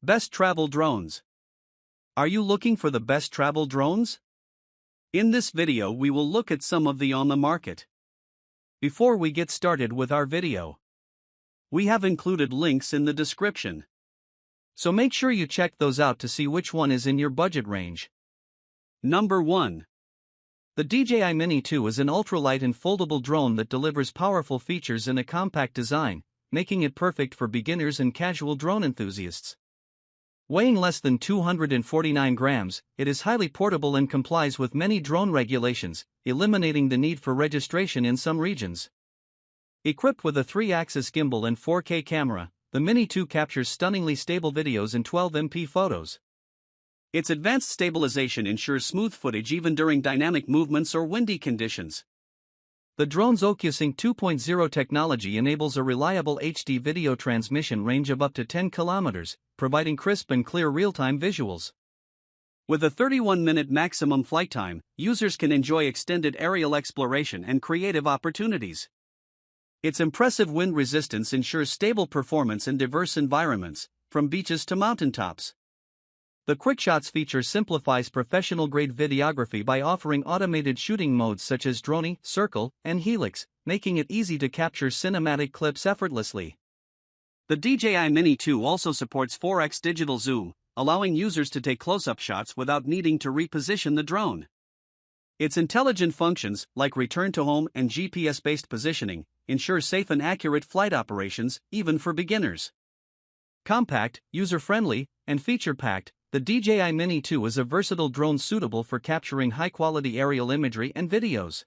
Best travel drones. Are you looking for the best travel drones? In this video we will look at some of the on the market. Before we get started with our video, we have included links in the description, so make sure you check those out to see which one is in your budget range. Number 1. The DJI Mini 2 is an ultralight and foldable drone that delivers powerful features in a compact design, making it perfect for beginners and casual drone enthusiasts. Weighing less than 249 grams, it is highly portable and complies with many drone regulations, eliminating the need for registration in some regions. Equipped with a 3-axis gimbal and 4K camera, the Mini 2 captures stunningly stable videos and 12MP photos. Its advanced stabilization ensures smooth footage even during dynamic movements or windy conditions. The drone's OcuSync 2.0 technology enables a reliable HD video transmission range of up to 10 kilometers, providing crisp and clear real-time visuals. With a 31-minute maximum flight time, users can enjoy extended aerial exploration and creative opportunities. Its impressive wind resistance ensures stable performance in diverse environments, from beaches to mountaintops. The QuickShots feature simplifies professional-grade videography by offering automated shooting modes such as drone, circle, and helix, making it easy to capture cinematic clips effortlessly. The DJI Mini 2 also supports 4x digital zoom, allowing users to take close-up shots without needing to reposition the drone. Its intelligent functions, like return to home and GPS-based positioning, ensure safe and accurate flight operations, even for beginners. Compact, user-friendly, and feature-packed, the DJI Mini 2 is a versatile drone suitable for capturing high-quality aerial imagery and videos.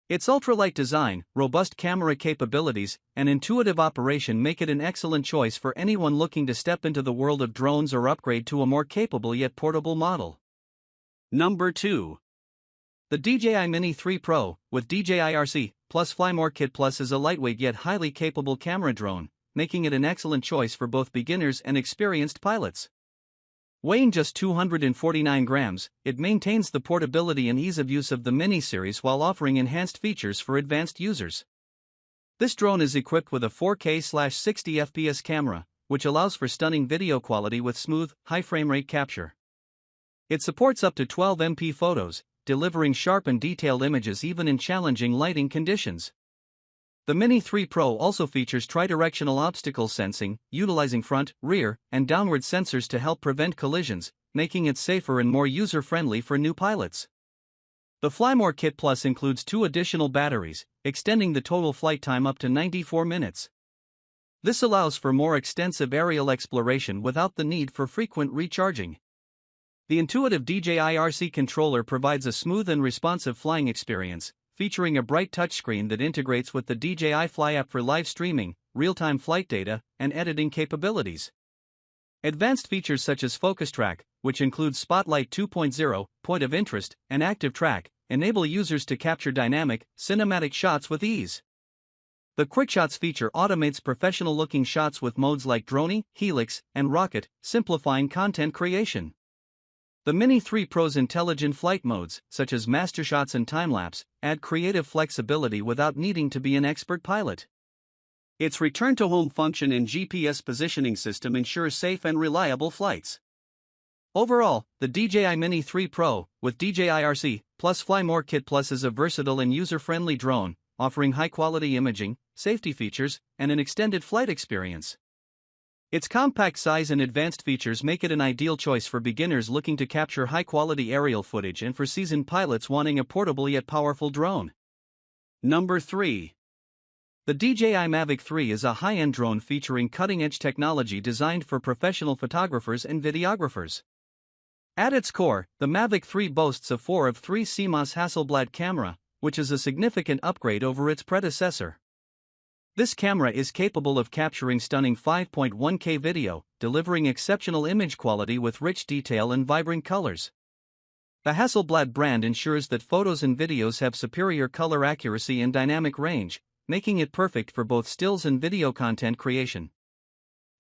Its ultralight design, robust camera capabilities, and intuitive operation make it an excellent choice for anyone looking to step into the world of drones or upgrade to a more capable yet portable model. Number 2. The DJI Mini 3 Pro, with DJI RC Plus Fly More Kit Plus, is a lightweight yet highly capable camera drone, making it an excellent choice for both beginners and experienced pilots. Weighing just 249 grams, it maintains the portability and ease of use of the Mini series while offering enhanced features for advanced users. This drone is equipped with a 4K/60fps camera, which allows for stunning video quality with smooth, high frame rate capture. It supports up to 12MP photos, delivering sharp and detailed images even in challenging lighting conditions. The Mini 3 Pro also features tridirectional obstacle sensing, utilizing front, rear, and downward sensors to help prevent collisions, making it safer and more user-friendly for new pilots. The Fly More Kit Plus includes 2 additional batteries, extending the total flight time up to 94 minutes. This allows for more extensive aerial exploration without the need for frequent recharging. The intuitive DJI RC controller provides a smooth and responsive flying experience, featuring a bright touchscreen that integrates with the DJI Fly app for live streaming, real-time flight data, and editing capabilities. Advanced features such as Focus Track, which includes Spotlight 2.0, Point of Interest, and Active Track, enable users to capture dynamic, cinematic shots with ease. The QuickShots feature automates professional-looking shots with modes like drone, helix, and rocket, simplifying content creation. The Mini 3 Pro's intelligent flight modes, such as master shots and time-lapse, add creative flexibility without needing to be an expert pilot. Its return-to-home function and GPS positioning system ensure safe and reliable flights. Overall, the DJI Mini 3 Pro, with DJI RC Plus Fly More Kit Plus, is a versatile and user-friendly drone, offering high-quality imaging, safety features, and an extended flight experience. Its compact size and advanced features make it an ideal choice for beginners looking to capture high-quality aerial footage and for seasoned pilots wanting a portable yet powerful drone. Number 3. The DJI Mavic 3 is a high-end drone featuring cutting-edge technology designed for professional photographers and videographers. At its core, the Mavic 3 boasts a 4 of 3 CMOS Hasselblad camera, which is a significant upgrade over its predecessor. This camera is capable of capturing stunning 5.1K video, delivering exceptional image quality with rich detail and vibrant colors. The Hasselblad brand ensures that photos and videos have superior color accuracy and dynamic range, making it perfect for both stills and video content creation.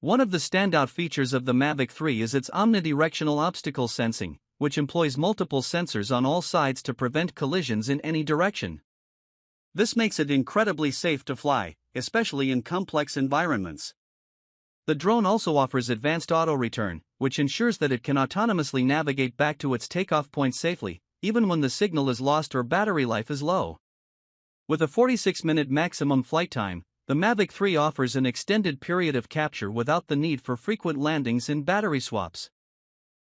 One of the standout features of the Mavic 3 is its omnidirectional obstacle sensing, which employs multiple sensors on all sides to prevent collisions in any direction. This makes it incredibly safe to fly, especially in complex environments. The drone also offers advanced auto return, which ensures that it can autonomously navigate back to its takeoff point safely, even when the signal is lost or battery life is low. With a 46-minute maximum flight time, the Mavic 3 offers an extended period of capture without the need for frequent landings and battery swaps.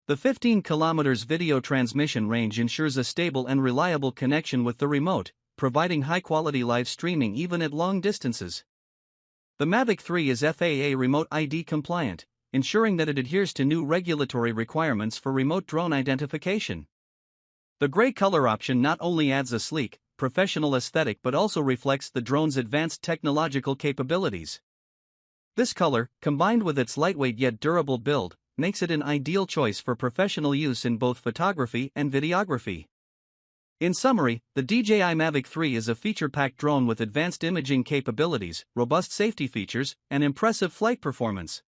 The 15 km video transmission range ensures a stable and reliable connection with the remote, providing high-quality live streaming even at long distances. The Mavic 3 is FAA Remote ID compliant, ensuring that it adheres to new regulatory requirements for remote drone identification. The gray color option not only adds a sleek, professional aesthetic but also reflects the drone's advanced technological capabilities. This color, combined with its lightweight yet durable build, makes it an ideal choice for professional use in both photography and videography. In summary, the DJI Mavic 3 is a feature-packed drone with advanced imaging capabilities, robust safety features, and impressive flight performance.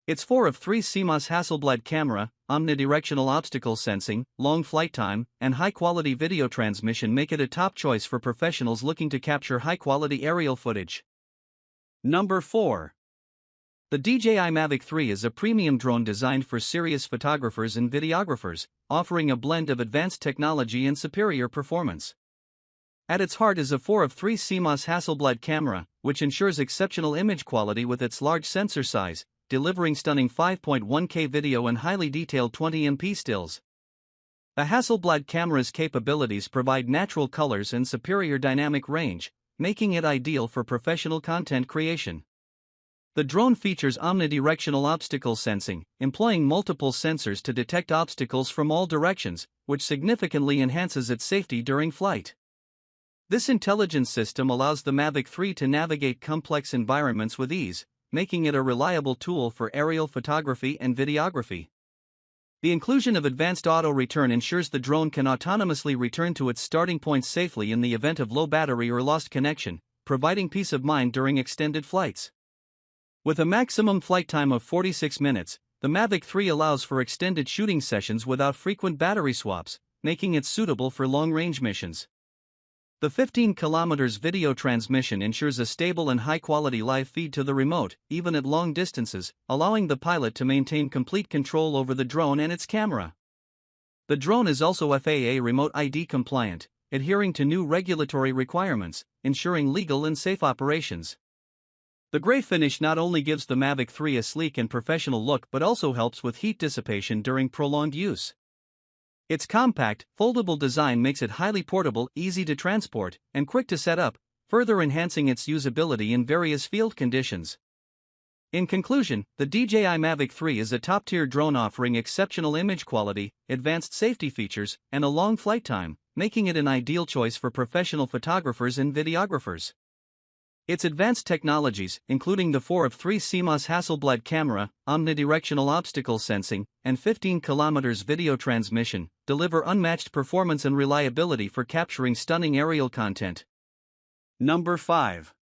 Its 4 of 3 CMOS Hasselblad camera, omnidirectional obstacle sensing, long flight time, and high-quality video transmission make it a top choice for professionals looking to capture high-quality aerial footage. Number 4. The DJI Mavic 3 is a premium drone designed for serious photographers and videographers, offering a blend of advanced technology and superior performance. At its heart is a 4 of 3 CMOS Hasselblad camera, which ensures exceptional image quality with its large sensor size, delivering stunning 5.1K video and highly detailed 20MP stills. The Hasselblad camera's capabilities provide natural colors and superior dynamic range, making it ideal for professional content creation. The drone features omnidirectional obstacle sensing, employing multiple sensors to detect obstacles from all directions, which significantly enhances its safety during flight. This intelligence system allows the Mavic 3 to navigate complex environments with ease, making it a reliable tool for aerial photography and videography. The inclusion of advanced auto return ensures the drone can autonomously return to its starting point safely in the event of low battery or lost connection, providing peace of mind during extended flights. With a maximum flight time of 46 minutes, the Mavic 3 allows for extended shooting sessions without frequent battery swaps, making it suitable for long-range missions. The 15 km video transmission ensures a stable and high-quality live feed to the remote, even at long distances, allowing the pilot to maintain complete control over the drone and its camera. The drone is also FAA Remote ID compliant, adhering to new regulatory requirements, ensuring legal and safe operations. The gray finish not only gives the Mavic 3 a sleek and professional look but also helps with heat dissipation during prolonged use. Its compact, foldable design makes it highly portable, easy to transport, and quick to set up, further enhancing its usability in various field conditions. In conclusion, the DJI Mavic 3 is a top-tier drone offering exceptional image quality, advanced safety features, and a long flight time, making it an ideal choice for professional photographers and videographers. Its advanced technologies, including the 4 of 3 CMOS Hasselblad camera, omnidirectional obstacle sensing, and 15 km video transmission, deliver unmatched performance and reliability for capturing stunning aerial content. Number 5.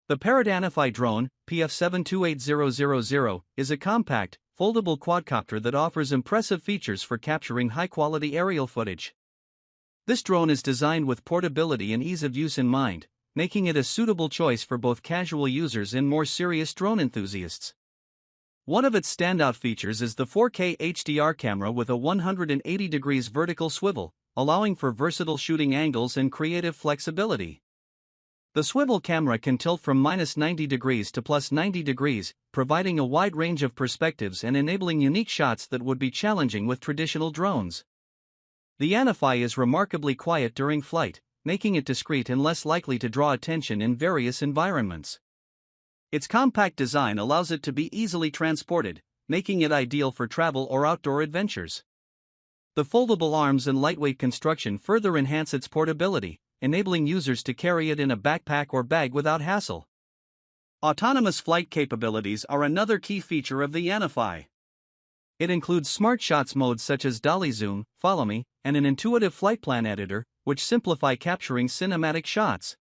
The Parrot ANAFI drone, PF728000, is a compact, foldable quadcopter that offers impressive features for capturing high-quality aerial footage. This drone is designed with portability and ease of use in mind, making it a suitable choice for both casual users and more serious drone enthusiasts. One of its standout features is the 4K HDR camera with a 180 degrees vertical swivel, allowing for versatile shooting angles and creative flexibility. The swivel camera can tilt from -90 degrees to +90 degrees, providing a wide range of perspectives and enabling unique shots that would be challenging with traditional drones. The ANAFI is remarkably quiet during flight, making it discreet and less likely to draw attention in various environments. Its compact design allows it to be easily transported, making it ideal for travel or outdoor adventures. The foldable arms and lightweight construction further enhance its portability, enabling users to carry it in a backpack or bag without hassle. Autonomous flight capabilities are another key feature of the ANAFI. It includes smart shots modes such as dolly zoom, follow me, and an intuitive flight plan editor, which simplify capturing cinematic shots.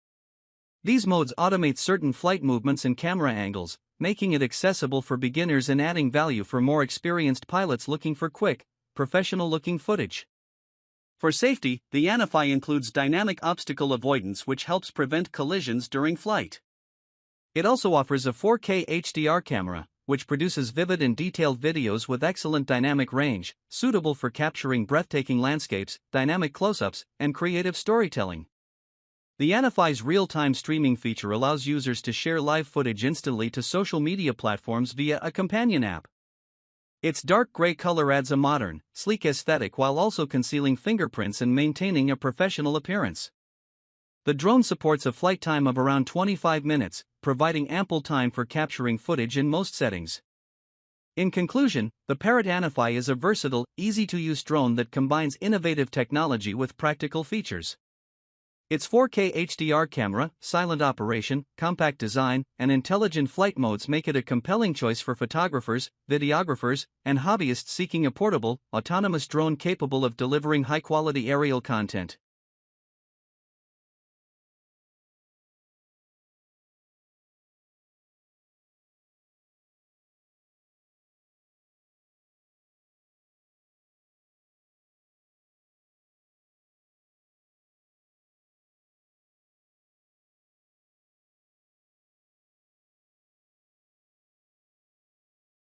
These modes automate certain flight movements and camera angles, making it accessible for beginners and adding value for more experienced pilots looking for quick, professional-looking footage. For safety, the ANAFI includes dynamic obstacle avoidance which helps prevent collisions during flight. It also offers a 4K HDR camera, which produces vivid and detailed videos with excellent dynamic range, suitable for capturing breathtaking landscapes, dynamic close-ups, and creative storytelling. The ANAFI's real-time streaming feature allows users to share live footage instantly to social media platforms via a companion app. Its dark gray color adds a modern, sleek aesthetic while also concealing fingerprints and maintaining a professional appearance. The drone supports a flight time of around 25 minutes, providing ample time for capturing footage in most settings. In conclusion, the Parrot ANAFI is a versatile, easy-to-use drone that combines innovative technology with practical features. Its 4K HDR camera, silent operation, compact design, and intelligent flight modes make it a compelling choice for photographers, videographers, and hobbyists seeking a portable, autonomous drone capable of delivering high-quality aerial content.